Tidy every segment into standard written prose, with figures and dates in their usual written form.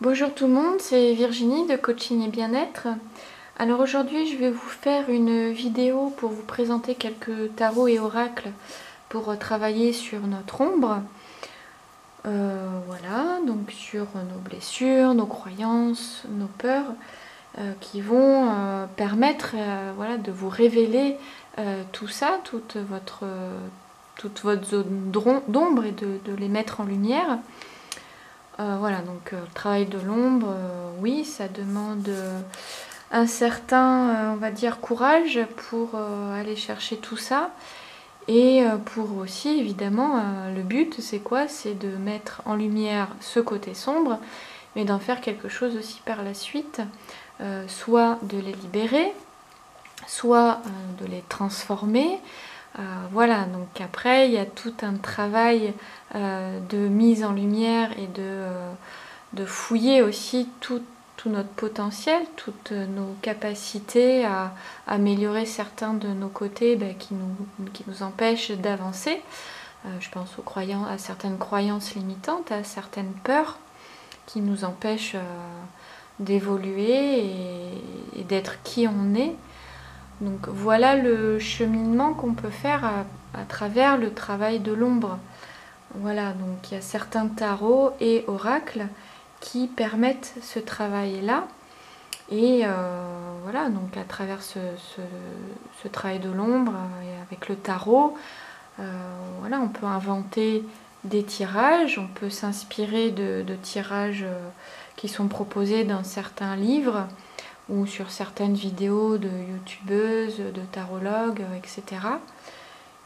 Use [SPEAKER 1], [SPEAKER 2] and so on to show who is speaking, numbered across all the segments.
[SPEAKER 1] Bonjour tout le monde, c'est Virginie de Coaching et Bien-être. Alors aujourd'hui je vais vous faire une vidéo pour vous présenter quelques tarots et oracles pour travailler sur notre ombre. Voilà, donc sur nos blessures, nos croyances, nos peurs qui vont permettre voilà, de vous révéler tout ça, toute votre zone d'ombre et de les mettre en lumière. Voilà, donc le travail de l'ombre, oui, ça demande un certain, on va dire, courage pour aller chercher tout ça. Et pour aussi, évidemment, le but, c'est quoi? C'est de mettre en lumière ce côté sombre, mais d'en faire quelque chose aussi par la suite, soit de les libérer, soit de les transformer. Voilà, donc après, il y a tout un travail de mise en lumière et de fouiller aussi tout notre potentiel, toutes nos capacités à améliorer certains de nos côtés qui nous empêchent d'avancer. Je pense à certaines croyances limitantes, à certaines peurs qui nous empêchent d'évoluer et d'être qui on est. Donc voilà le cheminement qu'on peut faire à travers le travail de l'ombre. Voilà, donc il y a certains tarots et oracles qui permettent ce travail-là. Et voilà, donc à travers ce travail de l'ombre et avec le tarot, voilà, on peut inventer des tirages, on peut s'inspirer de tirages qui sont proposés dans certains livres ou sur certaines vidéos de youtubeuses, de tarologues, etc.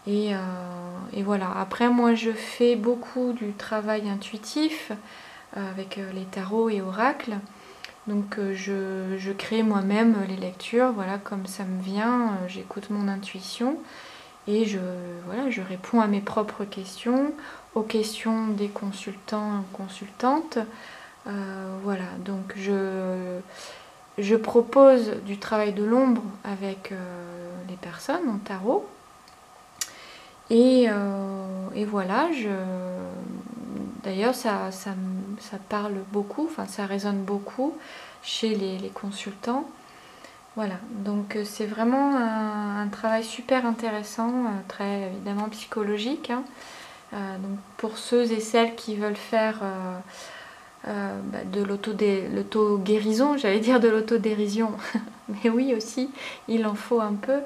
[SPEAKER 1] Et voilà. Après, moi, je fais beaucoup du travail intuitif avec les tarots et oracles. Donc, je crée moi-même les lectures, voilà, comme ça me vient. J'écoute mon intuition et voilà, je réponds à mes propres questions, aux questions des consultants, consultantes. Voilà, donc je propose du travail de l'ombre avec les personnes en tarot. Et voilà, d'ailleurs ça parle beaucoup, enfin ça résonne beaucoup chez les consultants. Voilà, donc c'est vraiment un travail super intéressant, très évidemment psychologique. Hein. Donc pour ceux et celles qui veulent faire de l'auto-guérison, j'allais dire de l'autodérision, mais oui aussi, il en faut un peu.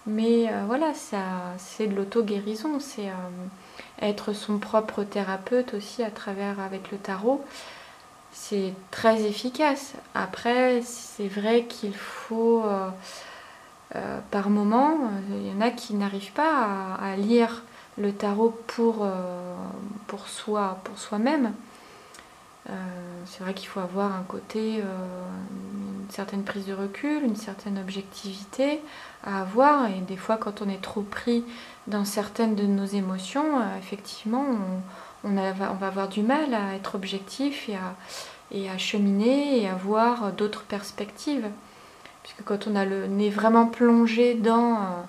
[SPEAKER 1] Mais voilà, c'est de l'auto-guérison, c'est être son propre thérapeute aussi avec le tarot. C'est très efficace. Après, c'est vrai qu'il faut, par moment, il y en a qui n'arrivent pas à lire le tarot pour soi-même. C'est vrai qu'il faut avoir un côté, une certaine prise de recul, une certaine objectivité à avoir. Et des fois, quand on est trop pris dans certaines de nos émotions, effectivement, on va avoir du mal à être objectif et à cheminer et à voir d'autres perspectives. Puisque quand on a le nez vraiment plongé dans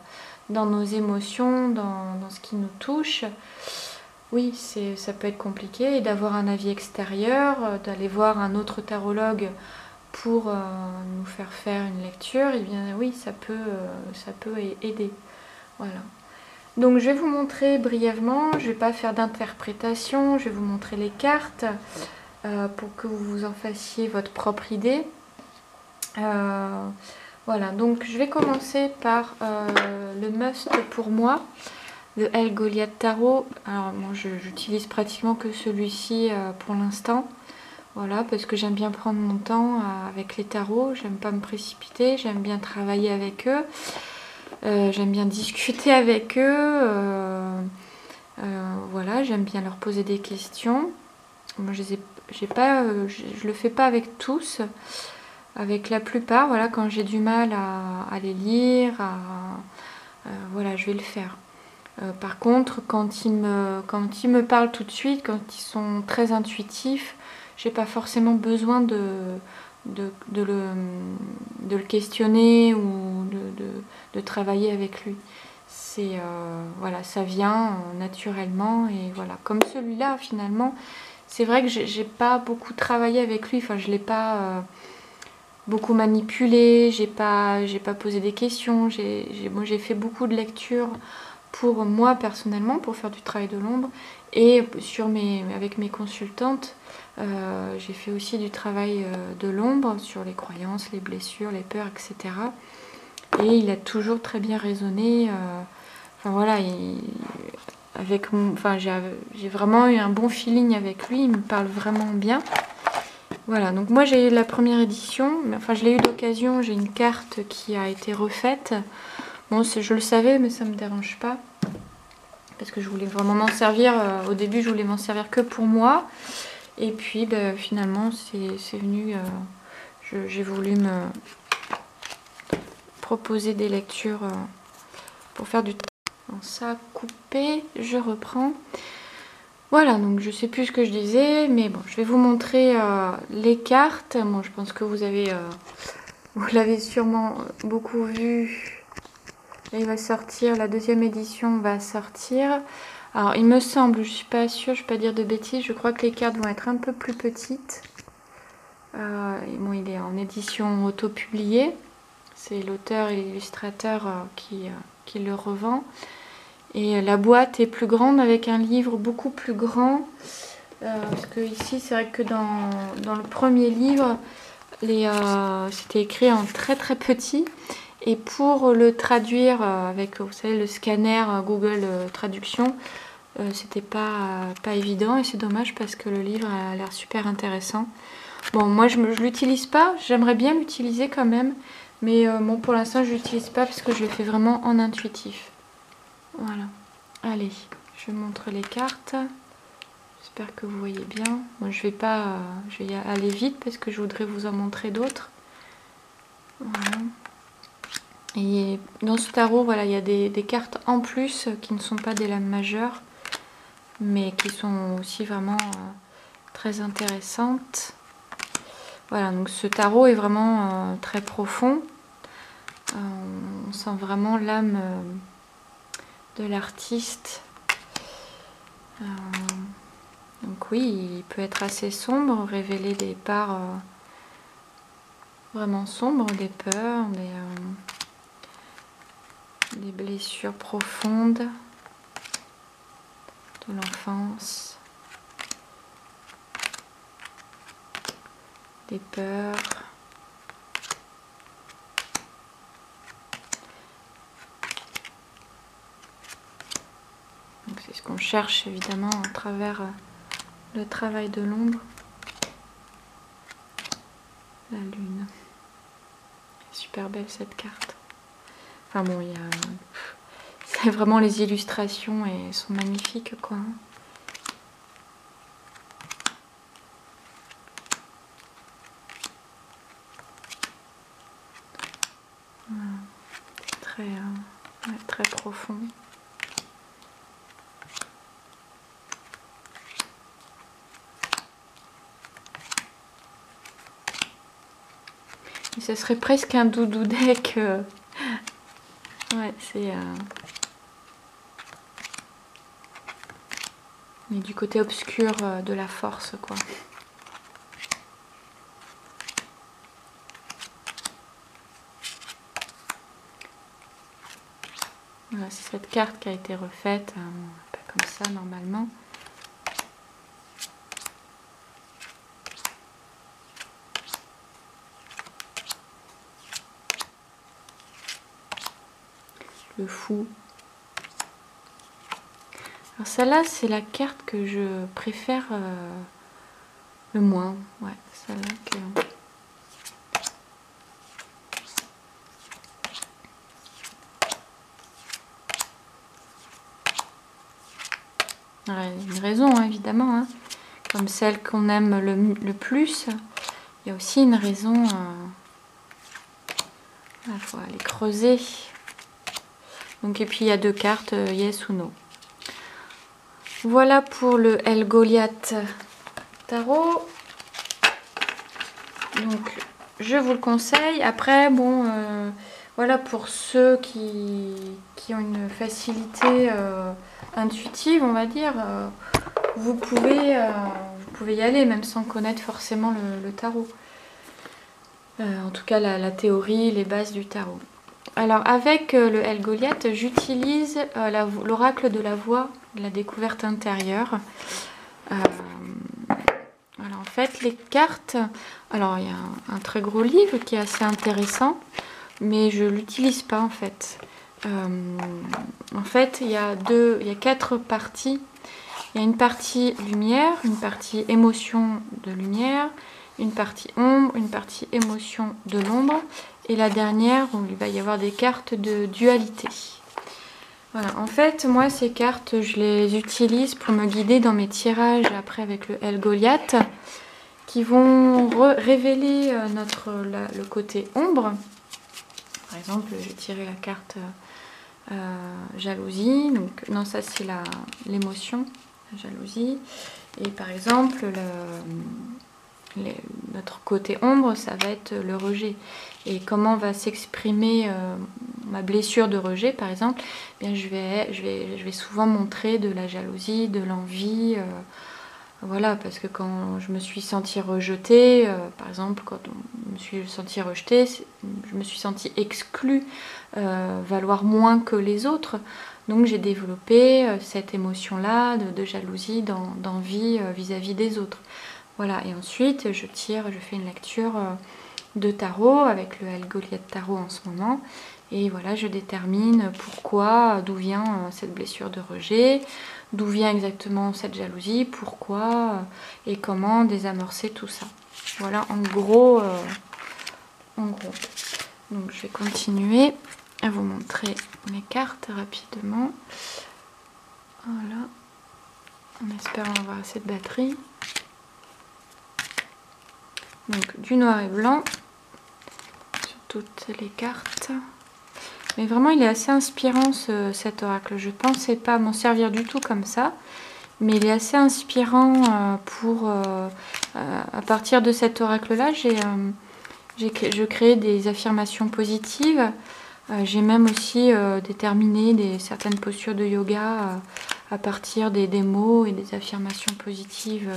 [SPEAKER 1] nos émotions, dans ce qui nous touche, oui, ça peut être compliqué. Et d'avoir un avis extérieur, d'aller voir un autre tarologue pour nous faire une lecture, et bien oui, ça peut aider. Voilà. Donc je vais vous montrer brièvement, je ne vais pas faire d'interprétation, je vais vous montrer les cartes pour que vous en fassiez votre propre idée. Voilà, donc je vais commencer par le must pour moi, le El Goliath Tarot. Alors moi j'utilise pratiquement que celui-ci pour l'instant. Voilà, parce que j'aime bien prendre mon temps avec les tarots, j'aime pas me précipiter, j'aime bien travailler avec eux, j'aime bien discuter avec eux, voilà, j'aime bien leur poser des questions. Moi, je le fais pas avec tous, avec la plupart, voilà, quand j'ai du mal à les lire, voilà, je vais le faire. Par contre, quand ils me parlent tout de suite, quand ils sont très intuitifs, j'ai pas forcément besoin de le questionner ou de travailler avec lui. Voilà, ça vient naturellement et voilà. Comme celui-là, finalement, c'est vrai que j'ai pas beaucoup travaillé avec lui, enfin je l'ai pas beaucoup manipulé, j'ai pas posé des questions, moi j'ai fait beaucoup de lectures pour moi personnellement, pour faire du travail de l'ombre, et avec mes consultantes, j'ai fait aussi du travail de l'ombre sur les croyances, les blessures, les peurs, etc. Et il a toujours très bien résonné. Enfin voilà, j'ai vraiment eu un bon feeling avec lui, il me parle vraiment bien. Voilà, donc moi j'ai eu la première édition, mais enfin je l'ai eu d'occasion, j'ai une carte qui a été refaite. Bon, je le savais, mais ça me dérange pas. Parce que je voulais vraiment m'en servir. Au début, je voulais m'en servir que pour moi. Et puis, finalement, c'est venu. J'ai voulu me proposer des lectures pour faire du. Ça a coupé, je reprends. Voilà, donc je sais plus ce que je disais, mais bon, je vais vous montrer les cartes. Moi, je pense que vous l'avez sûrement beaucoup vu. Là, il va sortir, la deuxième édition va sortir. Alors, il me semble, je ne suis pas sûre, je ne vais pas dire de bêtises, je crois que les cartes vont être un peu plus petites. Bon, il est en édition auto-publiée. C'est l'auteur et l'illustrateur qui le revend. Et la boîte est plus grande avec un livre beaucoup plus grand. Parce que ici, c'est vrai que dans le premier livre, c'était écrit en très très petit. Et pour le traduire avec, vous savez, le scanner Google Traduction, c'était pas évident et c'est dommage parce que le livre a l'air super intéressant. Bon, moi je l'utilise pas, j'aimerais bien l'utiliser quand même, mais bon, pour l'instant je l'utilise pas parce que je le fais vraiment en intuitif. Voilà. Allez, je montre les cartes. J'espère que vous voyez bien. Moi je vais y aller vite parce que je voudrais vous en montrer d'autres. Voilà. Et dans ce tarot, voilà, il y a des cartes en plus qui ne sont pas des lames majeures, mais qui sont aussi vraiment très intéressantes. Voilà, donc ce tarot est vraiment très profond. On sent vraiment l'âme de l'artiste. Donc oui, il peut être assez sombre, révéler des parts vraiment sombres, des peurs, des blessures profondes de l'enfance, des peurs. Donc c'est ce qu'on cherche évidemment à travers le travail de l'ombre. La lune. Super belle cette carte. Enfin bon, c'est vraiment les illustrations et sont magnifiques quoi. Voilà. Très profond. Et ce serait presque un doudou deck. Ouais, c'est... Mais du côté obscur de la force, quoi. Voilà, c'est cette carte qui a été refaite, pas comme ça normalement. Le fou. Alors celle-là, c'est la carte que je préfère le moins. Ouais, celle-là que... Ouais, il y a une raison, hein, évidemment. Hein. Comme celle qu'on aime le plus, il y a aussi une raison. Il faut aller creuser. Donc, et puis il y a deux cartes, yes ou no. Voilà pour le El Goliath Tarot. Donc je vous le conseille. Après, bon, voilà, pour ceux qui ont une facilité intuitive, on va dire, vous pouvez pouvez y aller, même sans connaître forcément le tarot. En tout cas, la théorie, les bases du tarot. Alors, avec le Helgoliath, j'utilise l'oracle de la voix, de la découverte intérieure. Alors, en fait, les cartes... Alors, il y a un très gros livre qui est assez intéressant, mais je ne l'utilise pas, en fait. En fait, il y a 4 parties. Il y a une partie lumière, une partie émotion de lumière, une partie ombre, une partie émotion de l'ombre, et la dernière où il va y avoir des cartes de dualité. Voilà, en fait, moi, ces cartes, je les utilise pour me guider dans mes tirages après avec le Helgoliath, qui vont révéler le côté ombre. Par exemple, j'ai tiré la carte jalousie, donc non, ça c'est l'émotion, la jalousie. Et par exemple, notre côté ombre, ça va être le rejet. Et comment va s'exprimer ma blessure de rejet, par exemple, eh bien, je vais souvent montrer de la jalousie, de l'envie. Voilà, parce que quand je me suis sentie rejetée, par exemple, quand je me suis sentie rejetée, je me suis sentie exclue, valoir moins que les autres. Donc j'ai développé cette émotion-là de jalousie, d'envie vis-à-vis des autres. Voilà, et ensuite je fais une lecture de tarot avec le Helgoliath Tarot en ce moment. Et voilà, je détermine pourquoi, d'où vient cette blessure de rejet, d'où vient exactement cette jalousie, pourquoi et comment désamorcer tout ça. Voilà, en gros. Donc je vais continuer à vous montrer mes cartes rapidement. Voilà, en espérant avoir assez de batterie. Donc du noir et blanc sur toutes les cartes. Mais vraiment, il est assez inspirant cet oracle. Je ne pensais pas m'en servir du tout comme ça. Mais il est assez inspirant à partir de cet oracle-là, je crée des affirmations positives. J'ai même aussi déterminé certaines postures de yoga à partir des mots et des affirmations positives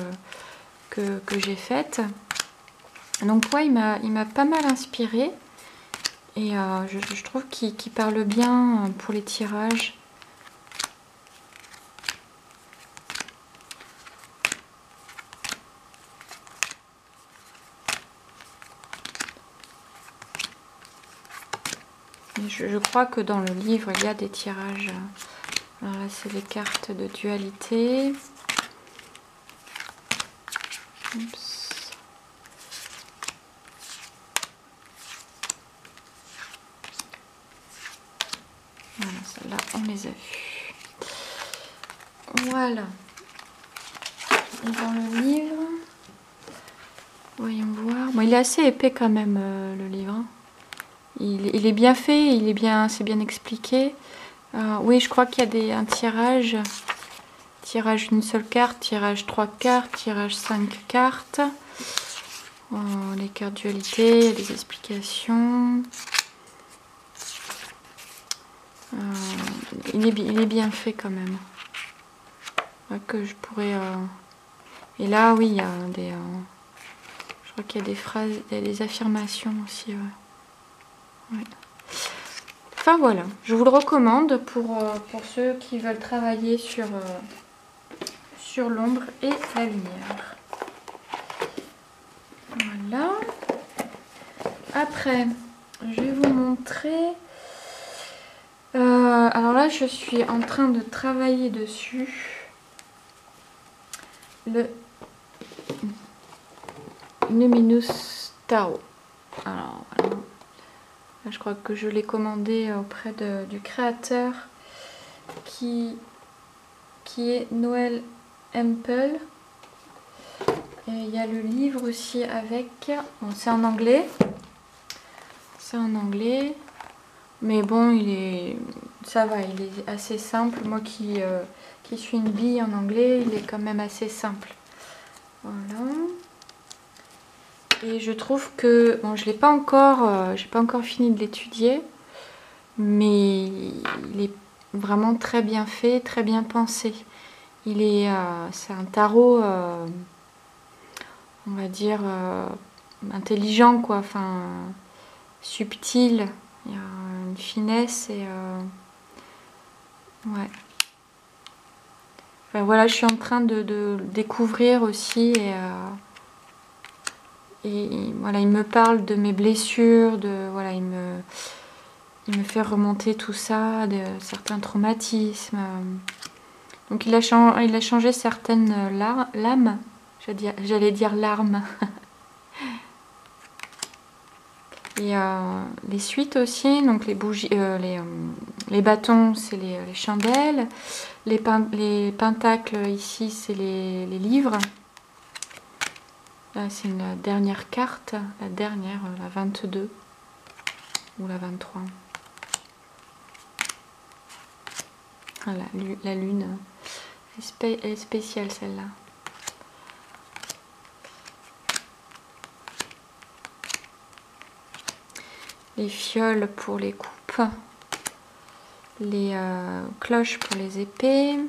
[SPEAKER 1] que j'ai faites. Donc ouais, il m'a pas mal inspiré. Et je trouve qu'il parle bien pour les tirages. Et je crois que dans le livre, il y a des tirages. Alors là, c'est les cartes de dualité. Oups. Voilà, celles-là, on les a vues. Voilà. Et dans le livre, voyons voir. Bon, il est assez épais quand même, le livre. Il est bien fait, c'est bien expliqué. Oui, je crois qu'il y a un tirage. Tirage d'une seule carte, tirage 3 cartes, tirage 5 cartes. Les cartes dualité, il y a des explications. Il est bien fait quand même. Que je pourrais... Et là, oui, il y a je crois qu'il y a des phrases, il y a des affirmations aussi. Ouais. Ouais. Enfin voilà, je vous le recommande pour ceux qui veulent travailler sur l'ombre et la lumière. Voilà. Après, je vais vous montrer... alors là, je suis en train de travailler dessus le Luminous Tarot. Alors voilà. Là, je crois que je l'ai commandé auprès du créateur qui est Noël Hempel. Et il y a le livre aussi avec. Bon, c'est en anglais. C'est en anglais. Mais bon, ça va, il est assez simple. Moi qui suis une bille en anglais, il est quand même assez simple. Voilà. Et je trouve que, bon, je l'ai pas encore, j'ai pas encore fini de l'étudier, mais il est vraiment très bien fait, très bien pensé. C'est un tarot on va dire, intelligent, quoi, enfin, subtil. Il y a une finesse et... ouais. Enfin, voilà, je suis en train de découvrir aussi et voilà, il me parle de mes blessures, voilà, il me fait remonter tout ça, de certains traumatismes. Donc il a changé certaines lames, j'allais dire larmes. Et les suites aussi, donc les bougies, les bâtons, c'est les chandelles. Les pentacles ici, c'est les livres. Là, c'est une dernière carte, la dernière, la 22 ou la 23. Voilà, la lune. Elle est spéciale celle-là. Les fioles pour les coupes. Les cloches pour les épées.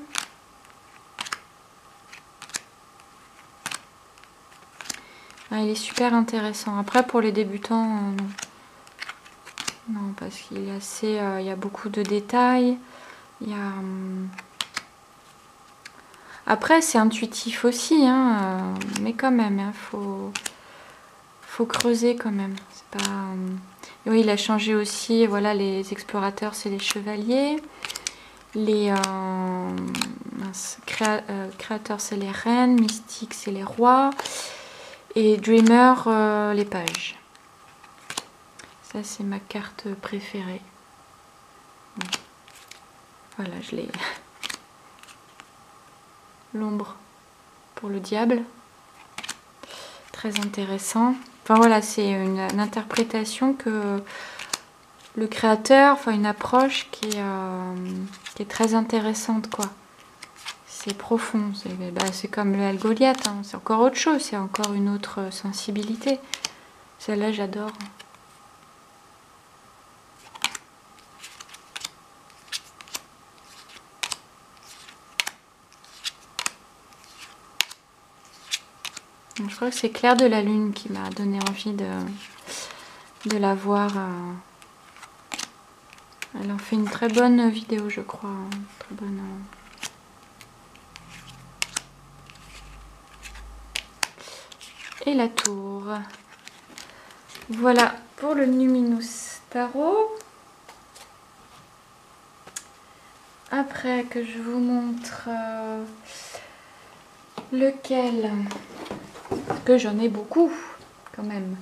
[SPEAKER 1] Ah, il est super intéressant. Après, pour les débutants, non. Non, parce qu'il est assez... il y a beaucoup de détails. Il y a... Après, c'est intuitif aussi, hein, mais quand même, il faut creuser quand même. C'est pas... Oui, il a changé aussi, voilà, les explorateurs, c'est les chevaliers. Les créateurs, c'est les reines. Mystiques, c'est les rois. Et dreamer, les pages. Ça, c'est ma carte préférée. Voilà, je l'ai. L'ombre pour le diable. Très intéressant. Enfin voilà, c'est une interprétation que le créateur, enfin une approche qui est très intéressante, quoi. C'est profond, c'est comme le Goliath, hein. C'est encore autre chose, c'est encore une autre sensibilité. Celle-là, j'adore. Je crois que c'est Claire de la Lune qui m'a donné envie de la voir. Elle en fait une très bonne vidéo, je crois. Très bonne. Et la tour. Voilà pour le Numinous Tarot. Après que je vous montre lequel, parce que j'en ai beaucoup quand même.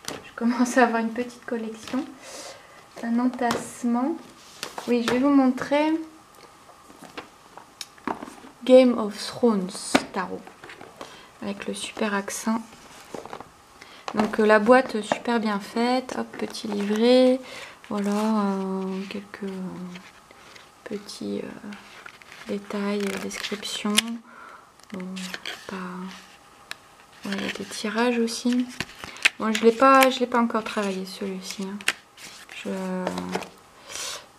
[SPEAKER 1] Je commence à avoir une petite collection. Un entassement. Oui, je vais vous montrer Game of Thrones Tarot. Avec le super accent. Donc la boîte super bien faite. Hop, petit livret. Voilà, quelques petits détails, descriptions. Bon, pas... Ouais, il y a des tirages aussi. Bon, je l'ai pas encore travaillé celui-ci. Hein.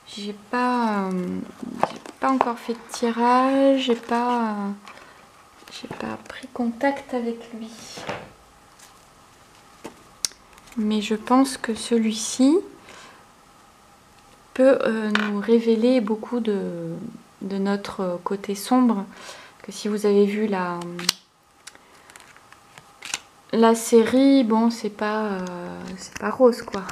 [SPEAKER 1] J'ai pas encore fait de tirage. J'ai pas pris contact avec lui. Mais je pense que celui-ci peut nous révéler beaucoup de notre côté sombre. Que si vous avez vu la série, bon, c'est pas rose, quoi.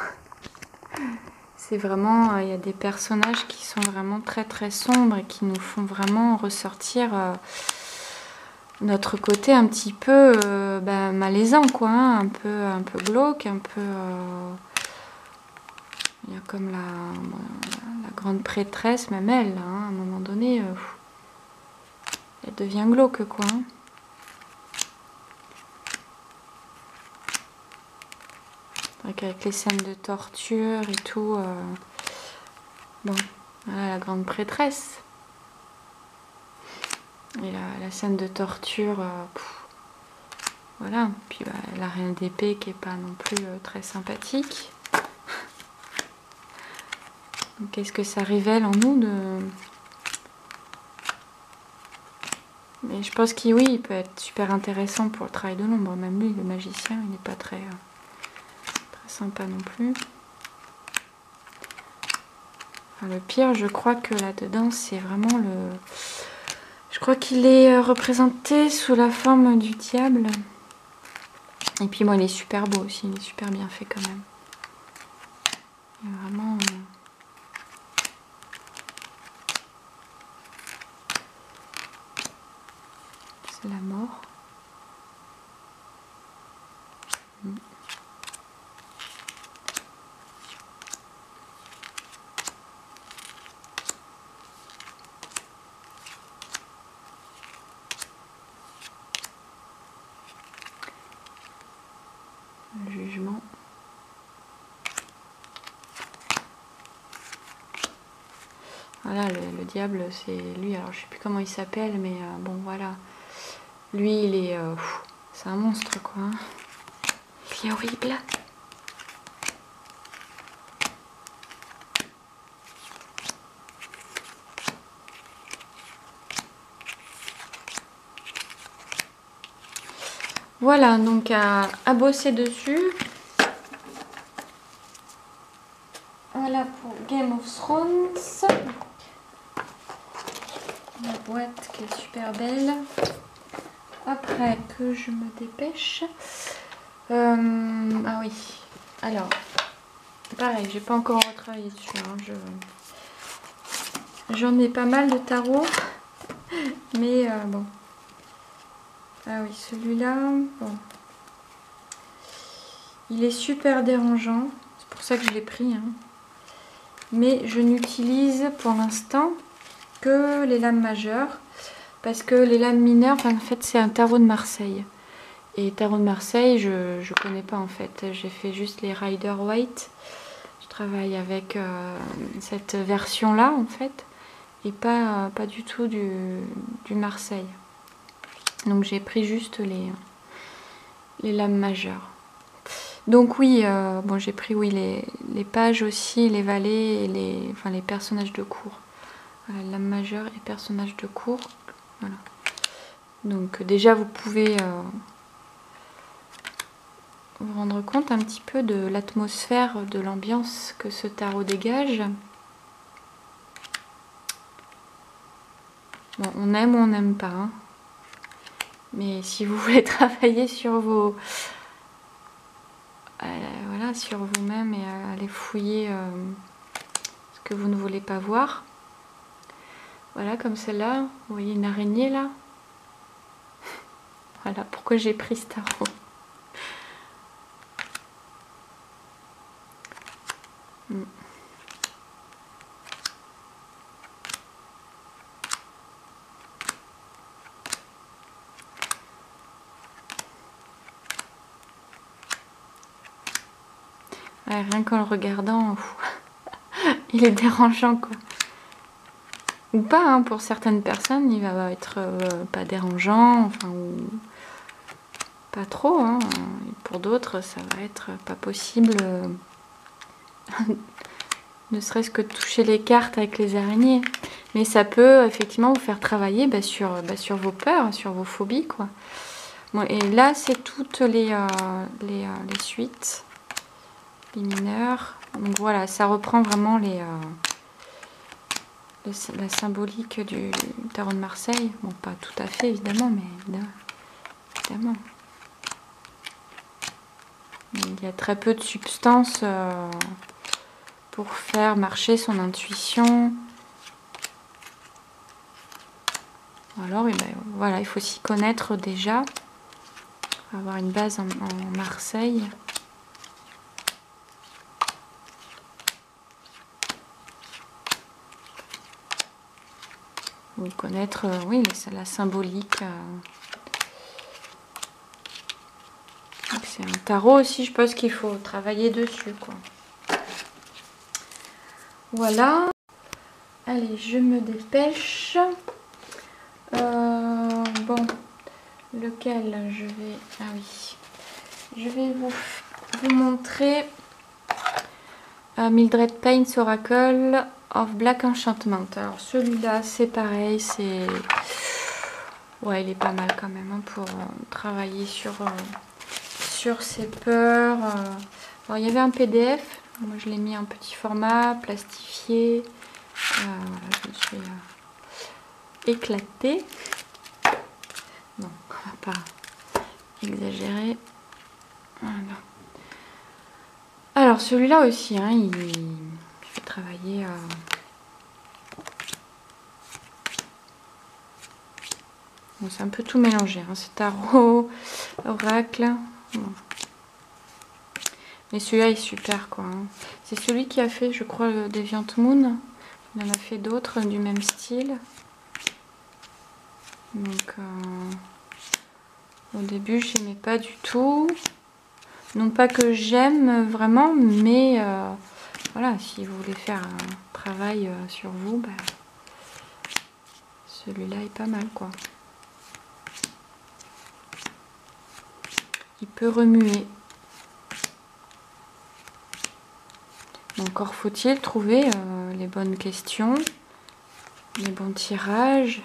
[SPEAKER 1] C'est vraiment, il y a des personnages qui sont vraiment très très sombres et qui nous font vraiment ressortir notre côté un petit peu malaisant, quoi, hein, un peu glauque, un peu... il y a comme la grande prêtresse, même elle, hein, à un moment donné, elle devient glauque, quoi. Hein. Avec les scènes de torture et tout. Bon, voilà la grande prêtresse. Et la scène de torture, voilà. Puis la reine d'épée qui est pas non plus très sympathique. Qu'est-ce que ça révèle en nous Mais je pense qu'il oui, il peut être super intéressant pour le travail de l'ombre. Même lui, le magicien, il n'est pas très sympa non plus. Enfin, le pire, je crois que là-dedans, c'est vraiment le... Je crois qu'il est représenté sous la forme du diable. Et puis bon, il est super beau aussi, il est super bien fait quand même. Il est vraiment... c'est la mort. Le jugement. Voilà, le diable, c'est lui. Alors, je sais plus comment il s'appelle, mais bon, voilà. Lui, il est... c'est un monstre, quoi. Hein. Il est horrible. Voilà, donc à bosser dessus. Voilà pour Game of Thrones. La boîte qui est super belle. Après que je me dépêche. Ah oui. Alors, pareil, j'ai pas encore retravaillé dessus. Hein, j'en ai pas mal de tarots. Mais bon. Ah oui, celui-là, bon. Il est super dérangeant. C'est pour ça que je l'ai pris. Hein. Mais je n'utilise pour l'instant que les lames majeures. Parce que les lames mineures, en fait, c'est un tarot de Marseille. Et tarot de Marseille, je connais pas en fait. J'ai fait juste les Rider White. Je travaille avec cette version-là en fait. Et pas du tout du Marseille. Donc j'ai pris juste les lames majeures. Donc oui, bon, j'ai pris oui, les pages aussi, les valets et les personnages de cour. Voilà, lame majeure et personnages de cour. Voilà. Donc déjà vous pouvez vous rendre compte un petit peu de l'atmosphère, de l'ambiance que ce tarot dégage. Bon, on aime ou on n'aime pas. Hein. Mais si vous voulez travailler sur vos... voilà, sur vous-même et aller fouiller ce que vous ne voulez pas voir. Voilà, comme celle-là. Vous voyez une araignée là. Voilà pourquoi j'ai pris ce tarot. Ouais, rien qu'en le regardant, il est dérangeant quoi. Ou pas, hein, pour certaines personnes, il va être pas dérangeant, enfin, ou pas trop. Hein. Et pour d'autres, ça va être pas possible, ne serait-ce que de toucher les cartes avec les araignées. Mais ça peut effectivement vous faire travailler sur vos peurs, sur vos phobies, quoi. Bon, et là, c'est toutes les suites, les mineurs. Donc voilà, ça reprend vraiment la symbolique du tarot de Marseille. Bon, pas tout à fait évidemment, mais évidemment. Il y a très peu de substance pour faire marcher son intuition. Alors, et ben, voilà, il faut s'y connaître déjà. Avoir une base en Marseille. Ou connaître, oui, la symbolique. C'est un tarot aussi, je pense qu'il faut travailler dessus, quoi. Voilà. Allez, je me dépêche. Bon, lequel je vais... Ah oui. Je vais vous montrer Mildred Payne's Oracle of Black Enchantment. Alors celui-là, c'est pareil, c'est... Ouais, il est pas mal quand même hein, pour travailler sur ses peurs. Alors, il y avait un PDF. Moi, je l'ai mis en petit format, plastifié. Voilà, je me suis éclatée. Non, on va pas exagérer. Voilà. Alors, celui-là aussi, hein, il fait travailler... Bon, c'est un peu tout mélangé, hein, c'est tarot, oracle. Bon. Mais celui-là est super quoi. Hein. C'est celui qui a fait, je crois, le Deviant Moon. Il en a fait d'autres du même style. Donc, au début, je n'aimais pas du tout. Non pas que j'aime vraiment, mais voilà, si vous voulez faire un travail sur vous, bah, celui-là est pas mal quoi. Il peut remuer. Encore faut-il trouver les bonnes questions, les bons tirages,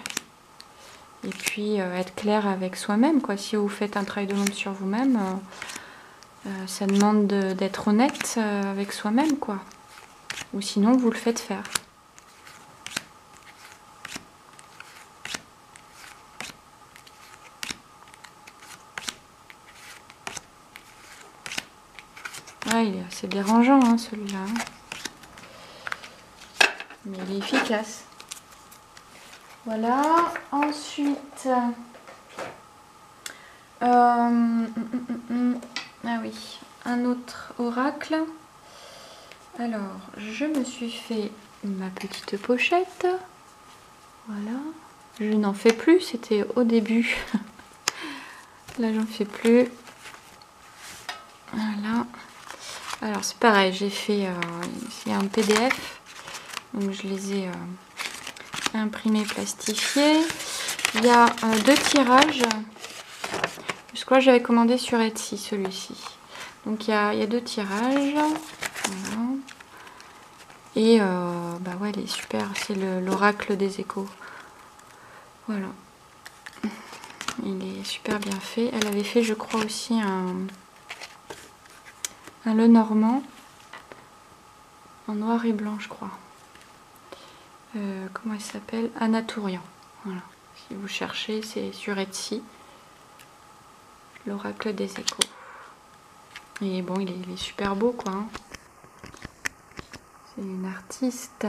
[SPEAKER 1] et puis être clair avec soi-même, quoi. Si vous faites un travail de l'ombre sur vous-même, ça demande d'être honnête avec soi-même, quoi. Ou sinon, vous le faites faire. Ouais, il est assez dérangeant, hein, celui-là. Mais il est efficace. Voilà. Ensuite... Ah oui, un autre oracle. Alors, je me suis fait ma petite pochette. Voilà. Je n'en fais plus, c'était au début. Là, j'en fais plus. Voilà. Alors, c'est pareil, j'ai fait il y a un PDF. Donc, je les ai imprimés, plastifiés. Il y a 2 tirages. Je crois que j'avais commandé sur Etsy celui-ci. Donc, il y a 2 tirages. Voilà. Et bah ouais, il est super. C'est l'oracle des échos. Voilà. Il est super bien fait. Elle avait fait, je crois, aussi un Lenormand en noir et blanc, je crois. Comment elle s'appelle? Anatourian. Voilà. Si vous cherchez, c'est sur Etsy. L'oracle des échos. Et bon, il est super beau, quoi. Hein. C'est une artiste.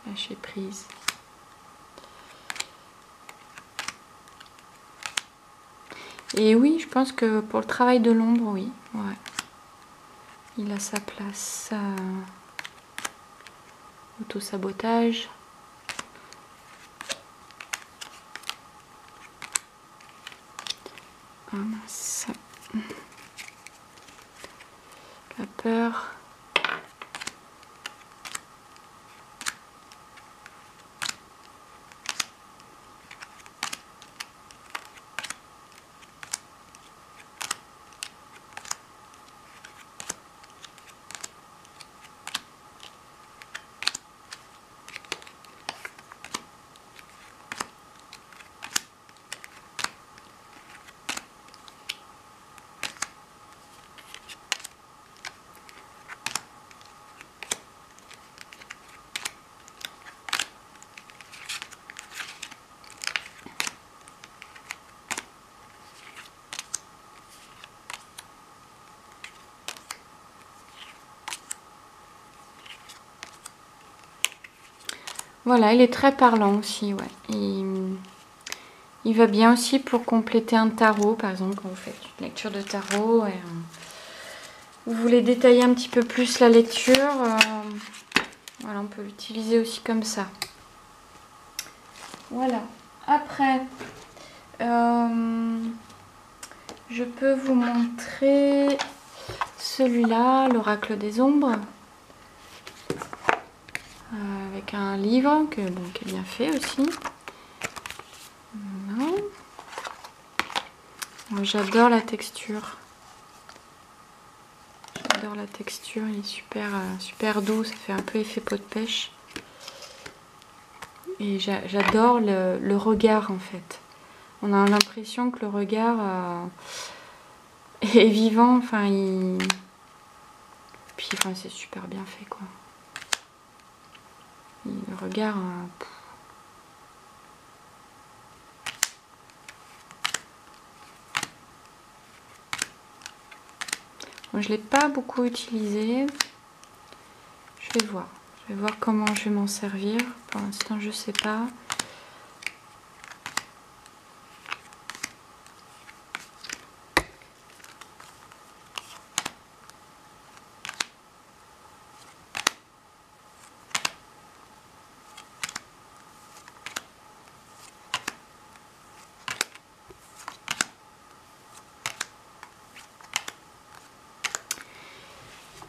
[SPEAKER 1] Lâcher prise. Et oui, je pense que pour le travail de l'ombre, oui. Ouais. Il a sa place. Auto-sabotage. Ah mince. La peur. Voilà, il est très parlant aussi, ouais. Il va bien aussi pour compléter un tarot, par exemple, quand vous faites une lecture de tarot et vous voulez détailler un petit peu plus la lecture, voilà, on peut l'utiliser aussi comme ça. Voilà. Après, je peux vous montrer celui-là, l'oracle des ombres. Avec un livre qui est bien fait aussi. Voilà. J'adore la texture. J'adore la texture, il est super doux, ça fait un peu effet peau de pêche. Et j'adore le regard en fait. On a l'impression que le regard est vivant, enfin puis enfin, c'est super bien fait quoi. Le regard... Bon, je ne l'ai pas beaucoup utilisé. Je vais voir. Je vais voir comment je vais m'en servir. Pour l'instant, je ne sais pas.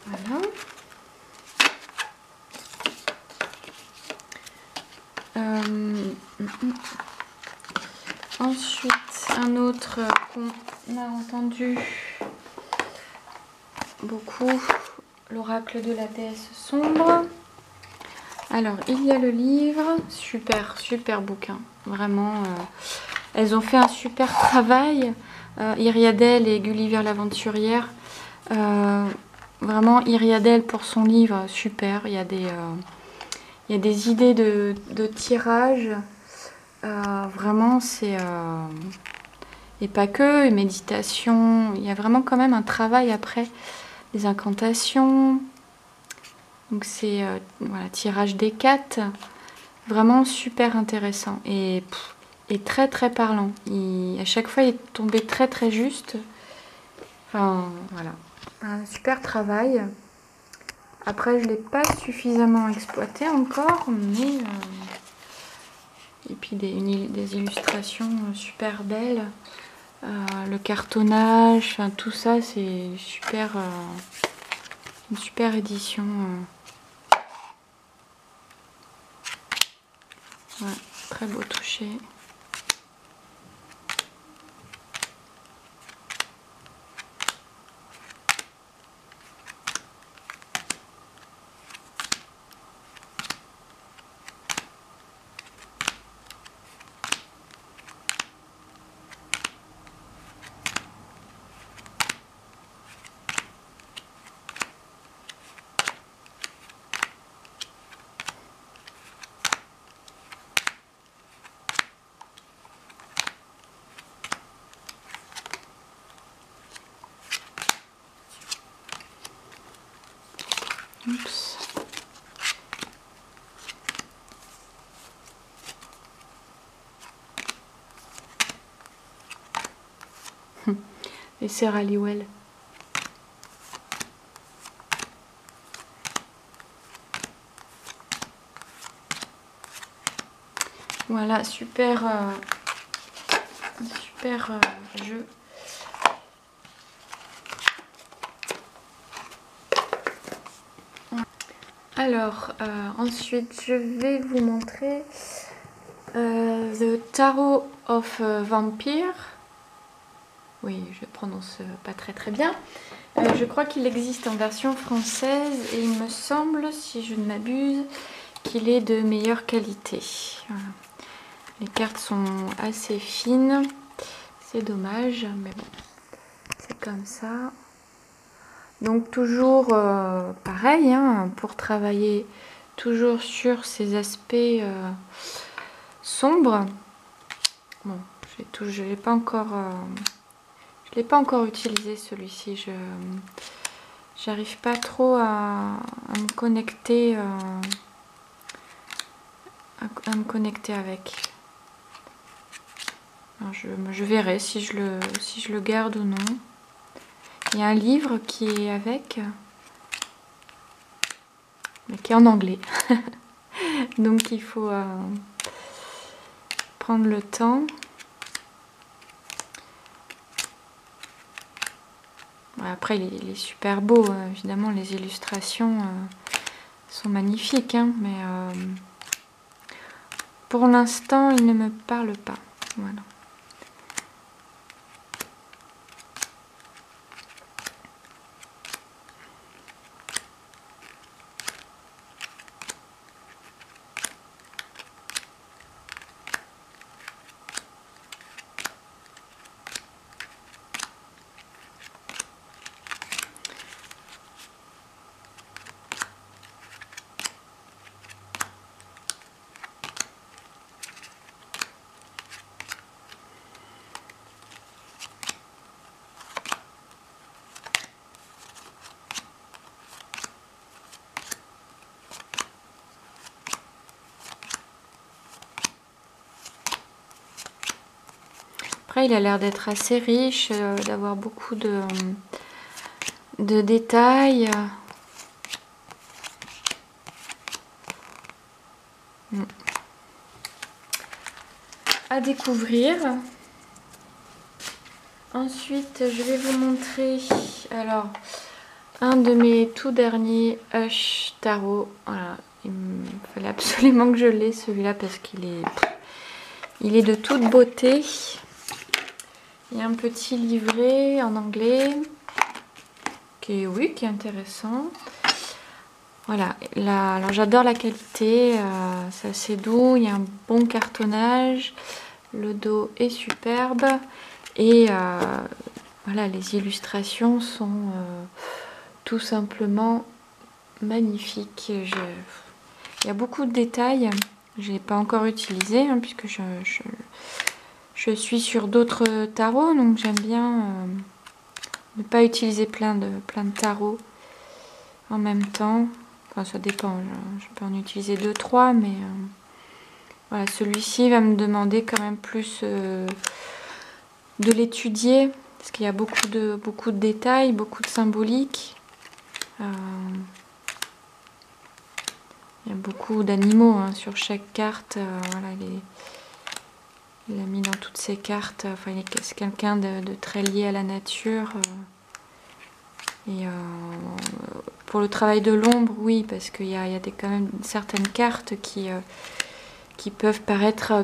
[SPEAKER 1] Voilà. Ensuite, un autre qu'on a entendu beaucoup, l'oracle de la déesse sombre. Alors, il y a le livre, super bouquin, vraiment. Elles ont fait un super travail, Iriadel et Gulliver l'aventurière. Vraiment, Iriadel pour son livre, super. Il y a des idées de tirage. Vraiment, c'est... et pas que, et méditation. Il y a vraiment quand même un travail après. Des incantations. Donc c'est voilà, tirage des 4. Vraiment super intéressant. Et très parlant. À chaque fois, il est tombé très juste. Enfin, voilà. Un super travail. Après, je ne l'ai pas suffisamment exploité encore, mais... Et puis des illustrations super belles. Le cartonnage, enfin, tout ça, c'est super... une super édition. Ouais, très beau toucher. Oups. Et c'est Halliwell. Voilà, super jeu. Alors, ensuite, je vais vous montrer The Tarot of Vampire. Oui, je prononce pas très bien. Je crois qu'il existe en version française et il me semble, si je ne m'abuse, qu'il est de meilleure qualité. Voilà. Les cartes sont assez fines. C'est dommage, mais bon, c'est comme ça. Donc toujours pareil, hein, pour travailler toujours sur ces aspects sombres. Bon, je l'ai pas encore, je l'ai pas encore utilisé celui-ci. J'arrive pas trop à me connecter, à me connecter avec. Alors je verrai si je le garde ou non. Il y a un livre qui est avec, mais qui est en anglais. Donc il faut prendre le temps. Après il est super beau, évidemment les illustrations sont magnifiques, hein, mais pour l'instant il ne me parle pas. Voilà. Après, il a l'air d'être assez riche, d'avoir beaucoup de détails. À découvrir. Ensuite, je vais vous montrer alors un de mes tout derniers Hush Tarot. Voilà, il me fallait absolument que je l'ai celui-là parce qu'il est de toute beauté. Il y a un petit livret en anglais qui est intéressant. Voilà, là, alors j'adore la qualité, c'est assez doux, il y a un bon cartonnage, le dos est superbe et voilà, les illustrations sont tout simplement magnifiques. Il y a beaucoup de détails, je n'ai pas encore utilisé hein, puisque je suis sur d'autres tarots, donc j'aime bien ne pas utiliser plein de tarots en même temps. Enfin, ça dépend, je peux en utiliser 2-3, mais voilà, celui-ci va me demander quand même plus de l'étudier, parce qu'il y a beaucoup de détails, beaucoup de symboliques. Il y a beaucoup d'animaux hein, sur chaque carte. Voilà, il a mis dans toutes ces cartes. Enfin, c'est quelqu'un de très lié à la nature. Et pour le travail de l'ombre, oui, parce qu'il y a quand même certaines cartes qui peuvent être un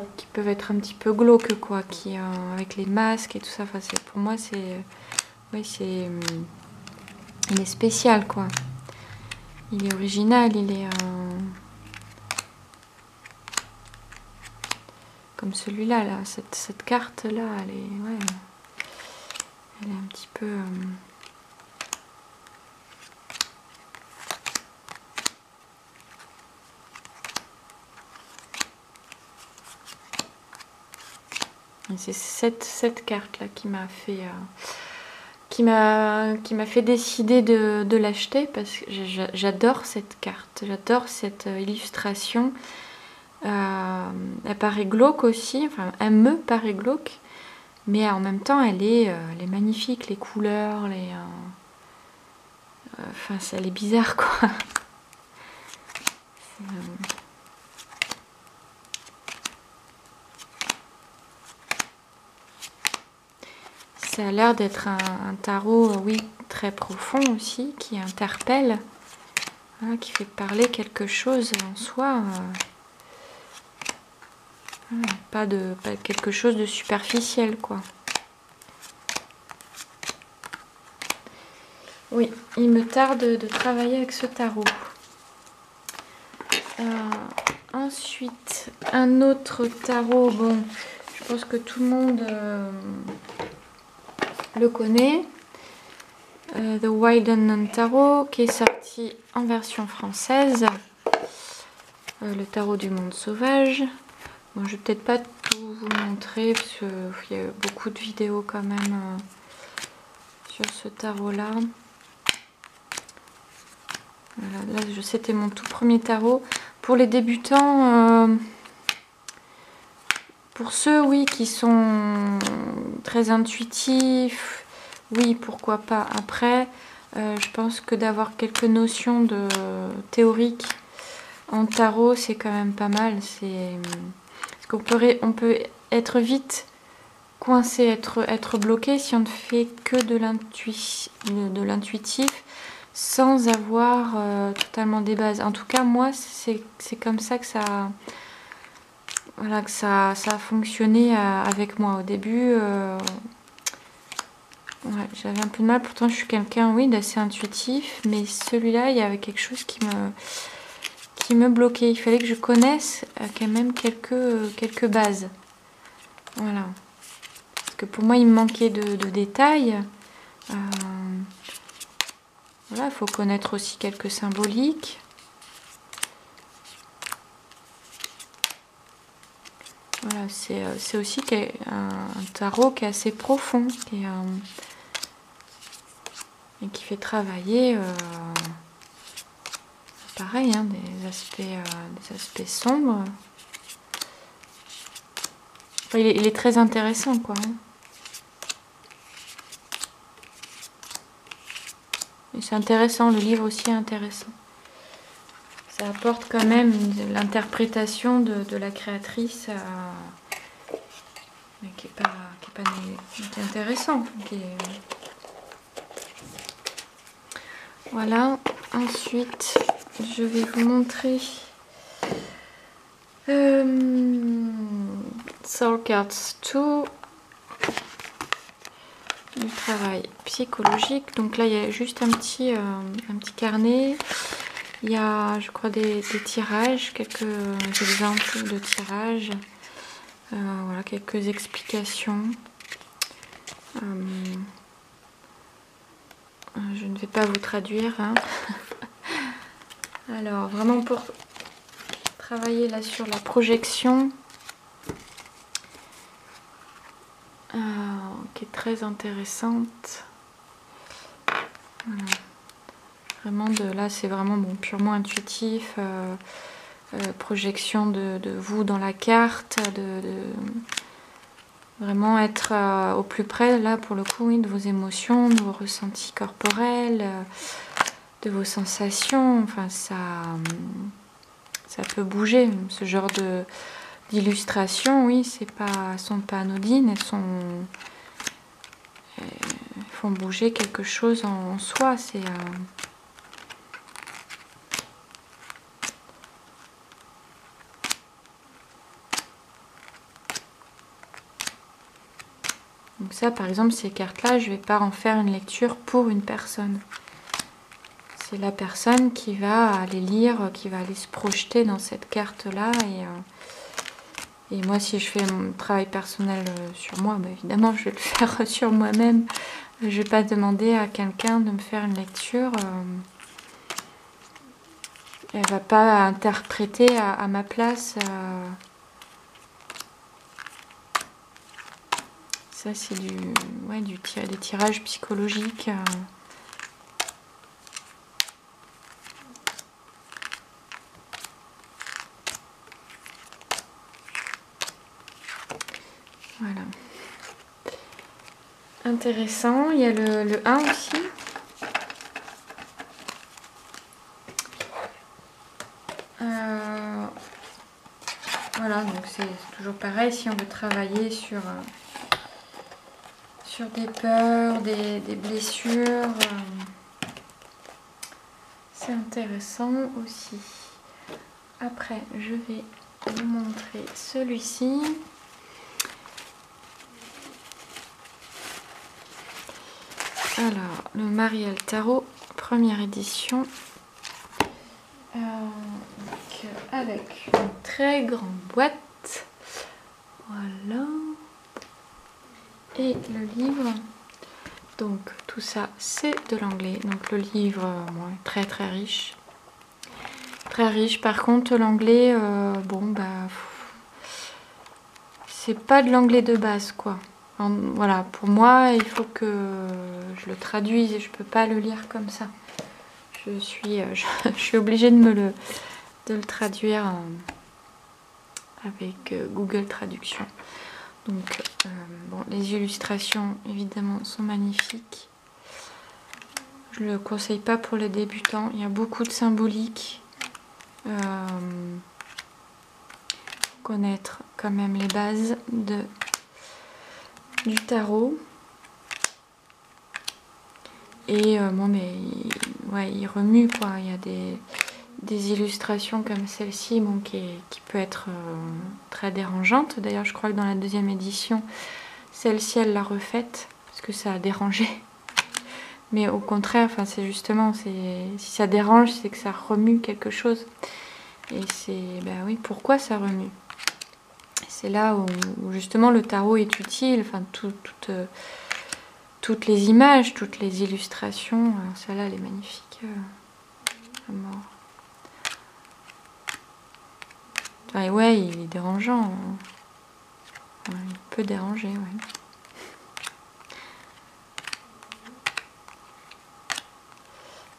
[SPEAKER 1] petit peu glauques, quoi, avec les masques et tout ça. Enfin, pour moi, il est spécial, quoi. Il est original, il est comme celui-là, là. Cette carte-là, elle est un petit peu. C'est cette carte là qui m'a fait décider de l'acheter parce que j'adore cette carte, j'adore cette illustration. Elle paraît glauque aussi, enfin elle me paraît glauque, mais en même temps elle est magnifique, les couleurs, enfin elle est bizarre quoi. Ça a l'air d'être un tarot, oui, très profond aussi, qui interpelle, hein, qui fait parler quelque chose en soi. Pas quelque chose de superficiel, quoi. Oui, il me tarde de travailler avec ce tarot. Ensuite, un autre tarot, bon, je pense que tout le monde le connaît. The Wild Unknown Tarot, qui est sorti en version française. Le tarot du monde sauvage. Bon, je vais peut-être pas tout vous montrer, parce qu'il y a beaucoup de vidéos quand même sur ce tarot-là. Voilà, là, c'était mon tout premier tarot. Pour les débutants, pour ceux, oui, qui sont très intuitifs, oui, pourquoi pas. Après, je pense que d'avoir quelques notions de théoriques en tarot, c'est quand même pas mal. Parce qu'on peut être vite coincé, être bloqué si on ne fait que de l'intuitif sans avoir totalement des bases. En tout cas, moi, c'est comme ça que ça a fonctionné avec moi. Au début, ouais, j'avais un peu de mal. Pourtant, je suis quelqu'un, oui, d'assez intuitif. Mais celui-là, il y avait quelque chose qui me bloquait. Il fallait que je connaisse quand même quelques bases. Voilà. Parce que pour moi, il me manquait de détails. Voilà, il faut connaître aussi quelques symboliques. Voilà, c'est aussi un tarot qui est assez profond et qui fait travailler, pareil, hein, des aspects sombres. Enfin, il est très intéressant, quoi. Hein. Et c'est intéressant, le livre aussi est intéressant. Ça apporte quand même l'interprétation de la créatrice qui est intéressant. Voilà, ensuite je vais vous montrer Soul Cards 2, du travail psychologique. Donc là il y a juste un petit carnet. Il y a, je crois, des tirages, quelques exemples de tirages, voilà, quelques explications. Je ne vais pas vous traduire, hein. Alors, vraiment pour travailler là sur la projection, qui est très intéressante. Voilà. Vraiment là, c'est vraiment purement intuitif. Projection de vous dans la carte, vraiment être au plus près, là, pour le coup, oui, de vos émotions, de vos ressentis corporels, de vos sensations. Enfin, ça peut bouger. Ce genre d'illustrations, oui, sont pas anodines. Elles font bouger quelque chose en soi. C'est donc ça, par exemple, ces cartes-là, je ne vais pas en faire une lecture pour une personne. C'est la personne qui va aller lire, qui va aller se projeter dans cette carte-là. Et moi, si je fais mon travail personnel sur moi, bah, évidemment, je vais le faire sur moi-même. Je ne vais pas demander à quelqu'un de me faire une lecture. Elle ne va pas interpréter à ma place. Ça, c'est des tirages psychologiques. Voilà. Intéressant. Il y a le 1 aussi. Voilà, donc c'est toujours pareil. Si on veut travailler sur des peurs, des blessures, c'est intéressant aussi. Après, je vais vous montrer celui-ci. Alors, le Marielle Tarot, première édition. Avec une très grande boîte. Voilà. Et le livre. Donc, tout ça, c'est de l'anglais. Donc, le livre, est très très riche. Très riche. Par contre, l'anglais, c'est pas de l'anglais de base, quoi. Voilà, pour moi, il faut que je le traduise et je peux pas le lire comme ça. Je suis obligée de le traduire avec Google Traduction. Donc, les illustrations, évidemment, sont magnifiques. Je ne le conseille pas pour les débutants. Il y a beaucoup de symbolique. Connaître quand même les bases du tarot. Et il remue, quoi. Il y a des illustrations comme celle-ci, qui peut être très dérangeante. D'ailleurs, je crois que dans la deuxième édition, celle-ci, elle l'a refaite parce que ça a dérangé. Mais au contraire, c'est justement, si ça dérange, c'est que ça remue quelque chose. Et c'est, pourquoi ça remue? C'est là où justement le tarot est utile. Toutes les images, toutes les illustrations, celle-là, elle est magnifique à mort. Ouais, il est dérangeant. Ouais, il peut déranger, ouais.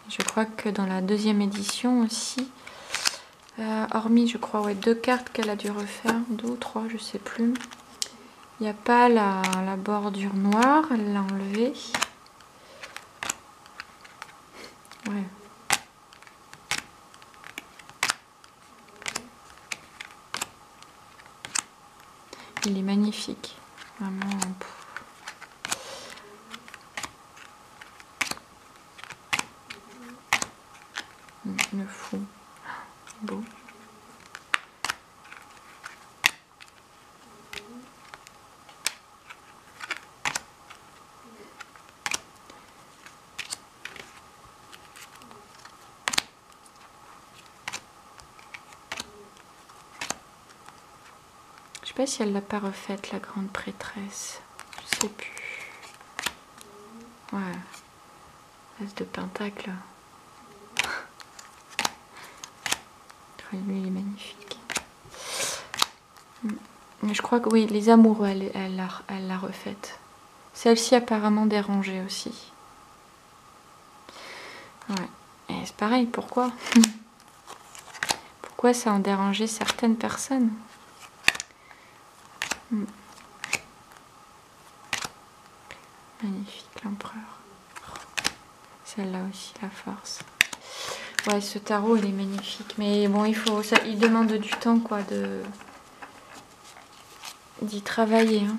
[SPEAKER 1] Je crois que dans la deuxième édition aussi, hormis, je crois, 2 cartes qu'elle a dû refaire, 2 ou 3, je sais plus. Il n'y a pas la bordure noire, elle l'a enlevée. Il est magnifique. Vraiment. Le fou. Beau. Je sais pas si elle l'a pas refaite, la grande prêtresse. Je sais plus. Ouais. As de pentacle. Lui, il est magnifique. Mais je crois que oui, les amoureux, elle l'a refaite. Celle-ci apparemment dérangée aussi. Ouais. Et c'est pareil, pourquoi? Pourquoi ça en dérangeait certaines personnes? Magnifique, l'empereur. Celle-là aussi, la force. Ouais, ce tarot, il est magnifique. Mais bon, il demande du temps, quoi, d'y travailler. Hein.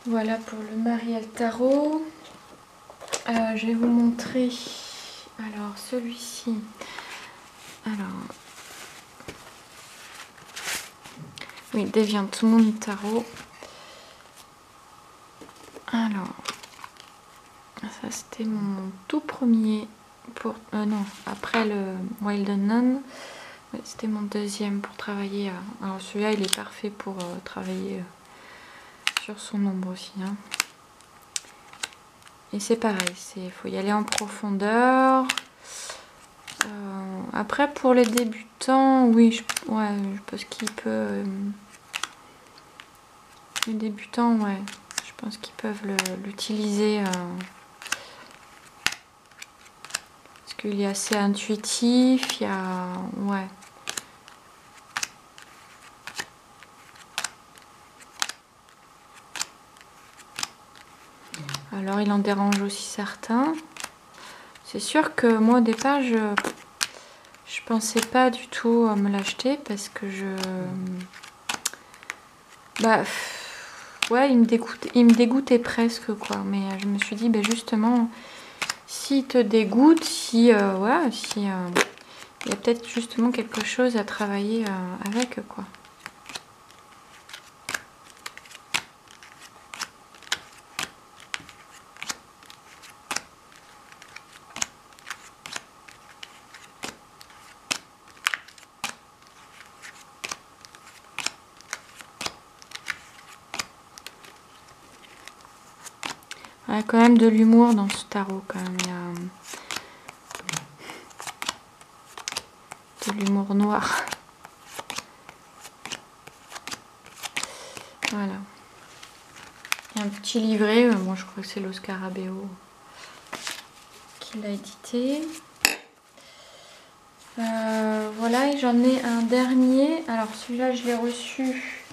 [SPEAKER 1] Voilà pour le Marial Tarot. Je vais vous montrer. Alors, celui-ci. Alors. Oui, Deviant Moon Tarot. Alors. Ça, c'était mon tout premier. Non, après le Wild Unknown. C'était mon deuxième pour travailler. Alors, celui-là, il est parfait pour travailler sur son ombre aussi. Hein. Et c'est pareil, il faut y aller en profondeur. Après, pour les débutants, oui, je pense qu'il peut... les débutants, ouais, je pense qu'ils peuvent l'utiliser. Parce qu'il est assez intuitif, il y a... Ouais. Alors, il en dérange aussi certains. C'est sûr que moi, au départ, je pensais pas du tout à me l'acheter parce que ouais, il me dégoûtait presque, quoi. Mais je me suis dit, justement, s'il te dégoûte, il y a peut-être justement quelque chose à travailler avec, quoi. Il y a quand même de l'humour dans ce tarot, quand même. Il y a de l'humour noir. Voilà. Il y a un petit livret. Bon, je crois que c'est le Scarabeo qui l'a édité. Voilà, et j'en ai un dernier. Alors, celui-là, je l'ai reçu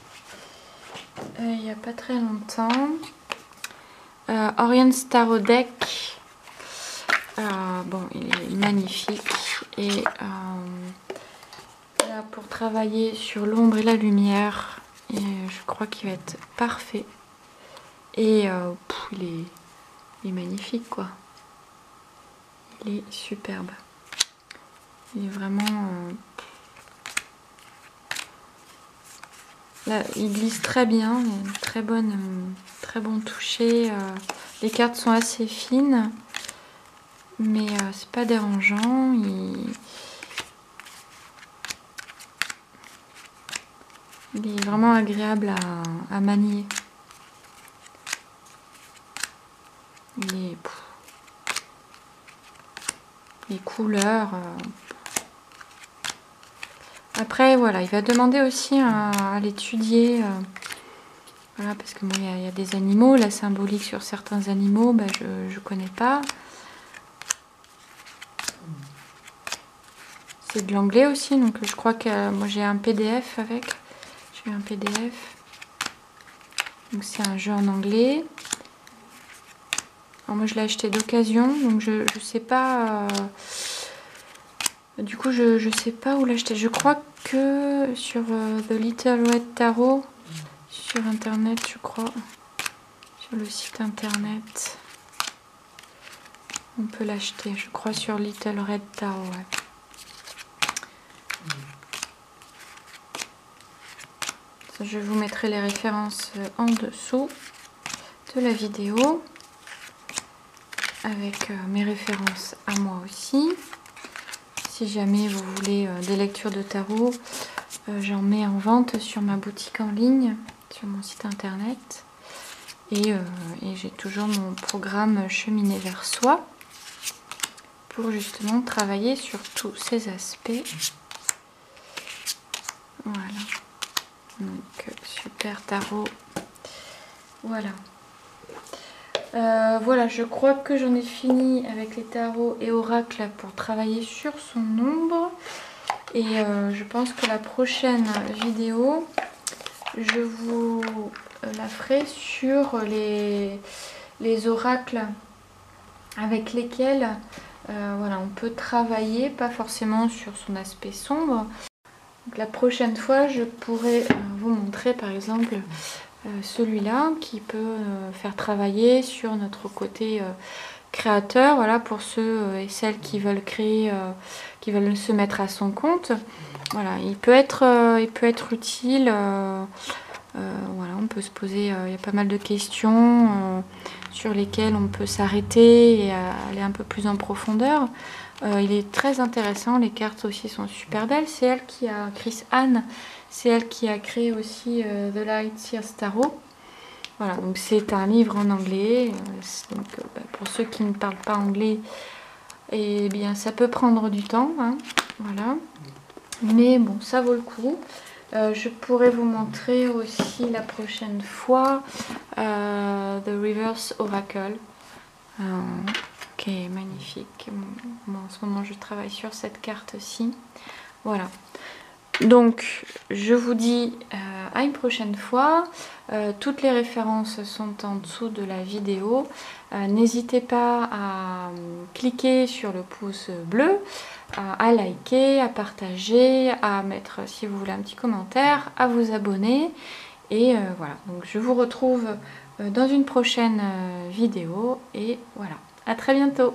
[SPEAKER 1] il n'y a pas très longtemps. Orient Tarot Deck. Bon, il est magnifique. Et là, pour travailler sur l'ombre et la lumière, et je crois qu'il va être parfait. Et il est magnifique, quoi. Il est superbe. Il est vraiment... Là, il glisse très bien. Il y a une très bon toucher. Les cartes sont assez fines. Mais c'est pas dérangeant. Il est vraiment agréable à manier. Les couleurs. Après, voilà, il va demander aussi à l'étudier. Voilà, parce que bon, il y a des animaux, la symbolique sur certains animaux, je connais pas. C'est de l'anglais aussi, donc je crois que moi j'ai un PDF avec. J'ai un PDF. Donc c'est un jeu en anglais. Alors moi je l'ai acheté d'occasion, donc je sais pas. Du coup je sais pas où l'acheter. Je crois que sur The Little Red Tarot, sur internet je crois, sur le site internet. On peut l'acheter, je crois, sur Little Red Tarot. Ouais. Je vous mettrai les références en dessous de la vidéo, avec mes références à moi aussi. Si jamais vous voulez des lectures de tarot, j'en mets en vente sur ma boutique en ligne, sur mon site internet. Et j'ai toujours mon programme Cheminer vers soi, pour justement travailler sur tous ces aspects. Voilà. Donc, super tarot. Voilà. Voilà, je crois que j'en ai fini avec les tarots et oracles pour travailler sur son ombre. Et je pense que la prochaine vidéo, je vous la ferai sur les oracles avec lesquels voilà, on peut travailler, pas forcément sur son aspect sombre. Donc, la prochaine fois, je pourrai vous montrer par exemple celui-là qui peut faire travailler sur notre côté créateur, voilà, pour ceux et celles qui veulent créer, qui veulent se mettre à son compte. Voilà, il peut être utile. Voilà, on peut se poser, il y a pas mal de questions sur lesquelles on peut s'arrêter et aller un peu plus en profondeur. Il est très intéressant, les cartes aussi sont super belles. C'est elle qui a, Chris Anne, c'est elle qui a créé aussi The Light Seers Tarot. Voilà, donc c'est un livre en anglais. Donc, pour ceux qui ne parlent pas anglais, eh bien ça peut prendre du temps, hein, voilà. Mais bon, ça vaut le coup. Je pourrais vous montrer aussi la prochaine fois The Reverse Oracle. Qui est magnifique. Bon, en ce moment, je travaille sur cette carte-ci. Voilà. Donc, je vous dis à une prochaine fois. Toutes les références sont en dessous de la vidéo. N'hésitez pas à cliquer sur le pouce bleu, à liker, à partager, à mettre, si vous voulez, un petit commentaire, à vous abonner. Et voilà, donc je vous retrouve dans une prochaine vidéo. Et voilà, à très bientôt.